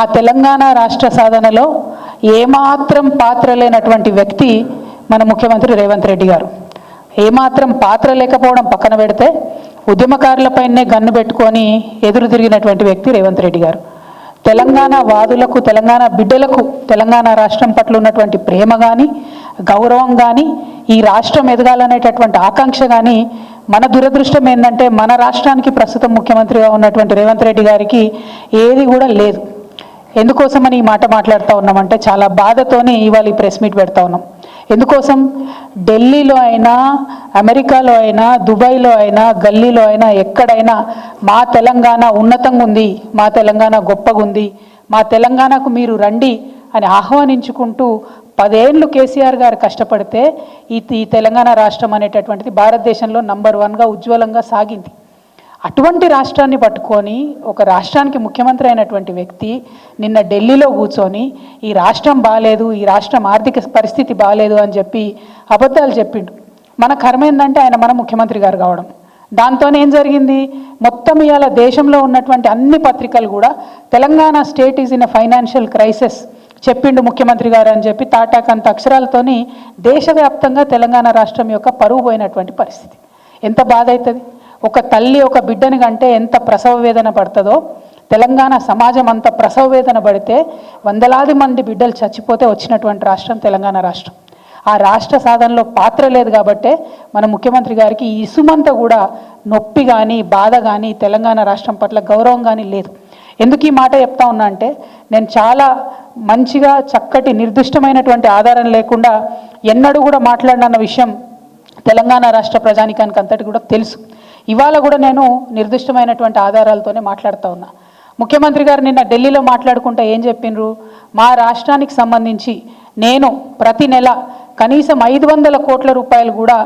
ఆ తెలంగాణ రాష్ట్ర సాధనలో ఏమాత్రం పాత్ర లేనటువంటి వ్యక్తి మన ముఖ్యమంత్రి రేవంత్ రెడ్డి గారు. ఏమాత్రం పాత్ర లేకపోవడం పక్కన పెడితే ఉద్యమకారులపైనే గన్ను పెట్టుకొని ఎదురు తిరిగినటువంటి వ్యక్తి రేవంత్ రెడ్డి గారు. తెలంగాణ వాదులకు, తెలంగాణ బిడ్డలకు తెలంగాణ రాష్ట్రం పట్ల ఉన్నటువంటి ప్రేమ కానీ, గౌరవం కానీ, ఈ రాష్ట్రం ఎదగాలనేటటువంటి ఆకాంక్ష కానీ, మన దురదృష్టం ఏంటంటే మన రాష్ట్రానికి ప్రస్తుతం ముఖ్యమంత్రిగా ఉన్నటువంటి రేవంత్ రెడ్డి గారికి ఏది కూడా లేదు. ఎందుకోసమని ఈ మాట మాట్లాడుతూ ఉన్నామంటే చాలా బాధతోనే ఇవాళ ఈ ప్రెస్ మీట్ పెడతా ఉన్నాం. ఎందుకోసం? ఢిల్లీలో అయినా, అమెరికాలో అయినా, దుబాయ్లో అయినా, గల్లీలో అయినా, ఎక్కడైనా మా తెలంగాణ ఉన్నతంగా ఉంది, మా తెలంగాణ గొప్పగా ఉంది, మా తెలంగాణకు మీరు రండి అని ఆహ్వానించుకుంటూ 10 ఏళ్ళు కేసీఆర్ గారు కష్టపడితే ఈ తెలంగాణ రాష్ట్రం అనేటటువంటిది భారతదేశంలో నంబర్ 1గా ఉజ్వలంగా సాగింది. అటువంటి రాష్ట్రాన్ని పట్టుకొని ఒక రాష్ట్రానికి ముఖ్యమంత్రి అయినటువంటి వ్యక్తి నిన్న ఢిల్లీలో కూర్చొని ఈ రాష్ట్రం బాగాలేదు, ఈ రాష్ట్రం ఆర్థిక పరిస్థితి బాగాలేదు అని చెప్పి అబద్ధాలు చెప్పిండు. మన కర్మ ఏంటంటే ఆయన మన ముఖ్యమంత్రి గారు కావడం. దాంతోనే ఏం జరిగింది? మొత్తం ఇవాళ దేశంలో ఉన్నటువంటి అన్ని పత్రికలు కూడా Telangana state is in a financial crisis చెప్పిండు ముఖ్యమంత్రి గారు అని చెప్పి తాటాకంత అక్షరాలతోని దేశవ్యాప్తంగా తెలంగాణ రాష్ట్రం యొక్క పరువు పోయినటువంటి పరిస్థితి. ఎంత బాధ అవుతుంది? ఒక తల్లి ఒక బిడ్డని కంటే ఎంత ప్రసవ వేదన పడుతుందో తెలంగాణ సమాజం అంత ప్రసవ వేదన పడితే వందలాది మంది బిడ్డలు చచ్చిపోతే వచ్చినటువంటి రాష్ట్రం తెలంగాణ రాష్ట్రం. ఆ రాష్ట్ర సాధనలో పాత్ర లేదు కాబట్టే మన ముఖ్యమంత్రి గారికి ఇసుమంతా కూడా నొప్పి కానీ, బాధ కానీ, తెలంగాణ రాష్ట్రం పట్ల గౌరవం కానీ లేదు. ఎందుకు ఈ మాట చెప్తా ఉన్నా అంటే నేను చాలా మంచిగా చక్కటి నిర్దిష్టమైనటువంటి ఆధారం లేకుండా ఎన్నడూ కూడా మాట్లాడిన విషయం తెలంగాణ రాష్ట్ర ప్రజానికానికి అంతటి కూడా తెలుసు. ఇవాళ కూడా నేను నిర్దిష్టమైనటువంటి ఆధారాలతోనే మాట్లాడుతూ ఉన్నా. ముఖ్యమంత్రి గారు నిన్న ఢిల్లీలో మాట్లాడుకుంటూ ఏం చెప్పినరు? మా రాష్ట్రానికి సంబంధించి నేను ప్రతి నెల కనీసం 500 కోట్ల రూపాయలు కూడా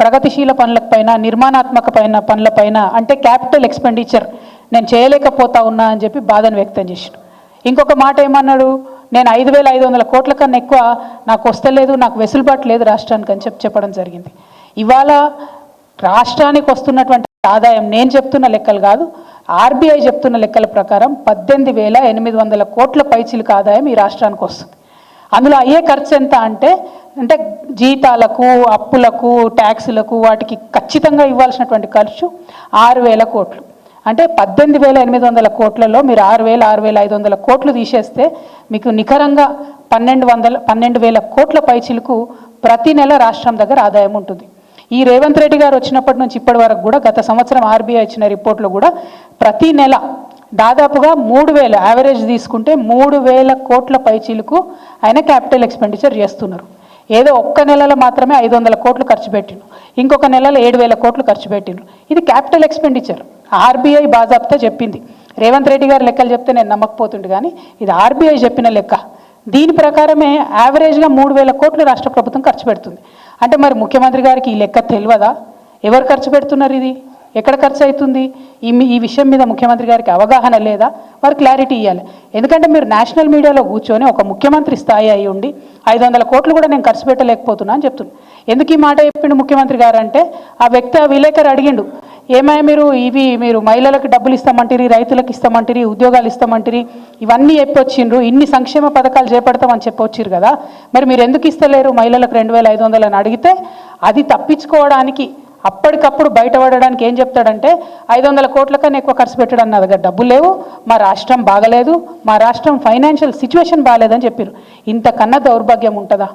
ప్రగతిశీల పనులపైన, నిర్మాణాత్మక పనులపైన అంటే క్యాపిటల్ ఎక్స్పెండిచర్ నేను చేయలేకపోతా ఉన్నా అని చెప్పి బాధను వ్యక్తం చేశాడు. ఇంకొక మాట ఏమన్నాడు? నేను 5,500 కోట్ల కన్నా ఎక్కువ నాకు వస్తలేదు, నాకు వెసులుబాటు లేదు రాష్ట్రానికి అని చెప్పడం జరిగింది. ఇవాళ రాష్ట్రానికి వస్తున్నటువంటి ఆదాయం నేను చెప్తున్న లెక్కలు కాదు, ఆర్బీఐ చెప్తున్న లెక్కల ప్రకారం 18,800 కోట్ల పైచిలకు ఆదాయం ఈ రాష్ట్రానికి వస్తుంది. అందులో అయ్యే ఖర్చు ఎంత అంటే జీతాలకు, అప్పులకు, ట్యాక్సులకు, వాటికి ఖచ్చితంగా ఇవ్వాల్సినటువంటి ఖర్చు 6,000 కోట్లు. అంటే 18,800 కోట్లలో మీరు 6,500 కోట్లు తీసేస్తే మీకు నికరంగా 12,000 కోట్ల పైచిలకు ప్రతి నెల రాష్ట్రం దగ్గర ఆదాయం ఉంటుంది. ఈ రేవంత్ రెడ్డి గారు వచ్చినప్పటి నుంచి ఇప్పటి వరకు కూడా గత సంవత్సరం ఆర్బీఐ ఇచ్చిన రిపోర్ట్లో కూడా ప్రతి నెల దాదాపుగా 3,000 యావరేజ్ తీసుకుంటే 3,000 కోట్ల పైచీలకు ఆయన క్యాపిటల్ ఎక్స్పెండిచర్ చేస్తున్నారు. ఏదో ఒక్క నెలలో మాత్రమే 500 కోట్లు ఖర్చు పెట్టిండ్రు, ఇంకొక నెలలో 7,000 కోట్లు ఖర్చు పెట్టిండ్రు. ఇది క్యాపిటల్ ఎక్స్పెండిచర్. ఆర్బీఐ బాజాబ్తా చెప్పింది. రేవంత్ రెడ్డి గారు లెక్కలు చెప్తే నేను నమ్మకపోతుండే, కానీ ఇది ఆర్బీఐ చెప్పిన లెక్క. దీని ప్రకారమే యావరేజ్గా 3,000 కోట్లు రాష్ట్ర ప్రభుత్వం ఖర్చు పెడుతుంది. అంటే మరి ముఖ్యమంత్రి గారికి ఈ లెక్క తెలియదా? ఎవరు ఖర్చు పెడుతున్నారు? ఇది ఎక్కడ ఖర్చు అవుతుంది? ఈ విషయం మీద ముఖ్యమంత్రి గారికి అవగాహన లేదా? వారు క్లారిటీ ఇవ్వాలి. ఎందుకంటే మీరు నేషనల్ మీడియాలో కూర్చొని ఒక ముఖ్యమంత్రి స్థాయి అయి ఉండి 500 కోట్లు కూడా నేను ఖర్చు పెట్టలేకపోతున్నా అని చెప్తున్నాను. ఎందుకు ఈ మాట చెప్పిండు ముఖ్యమంత్రి గారు అంటే ఆ వ్యక్తి, ఆ విలేకరు అడిగిండు, ఏమైనా మీరు మహిళలకు డబ్బులు ఇస్తామంటారు, రైతులకు ఇస్తామంటారు, ఉద్యోగాలు ఇస్తామంటారు, ఇవన్నీ చెప్పొచ్చిండ్రు, ఇన్ని సంక్షేమ పథకాలు చేపడతామని చెప్పొచ్చిరు కదా, మరి మీరు ఎందుకు ఇస్తలేరు మహిళలకు 2,500 అని అడిగితే అది తప్పించుకోవడానికి అప్పటికప్పుడు బయటపడడానికి ఏం చెప్తాడంటే 500 కోట్ల కన్నా ఎక్కువ ఖర్చు పెట్టడం నా దగ్గర డబ్బులు లేవు, మా రాష్ట్రం బాగలేదు, మా రాష్ట్రం ఫైనాన్షియల్ సిచ్యువేషన్ బాగాలేదని చెప్పారు. ఇంతకన్నా దౌర్భాగ్యం ఉంటుందా?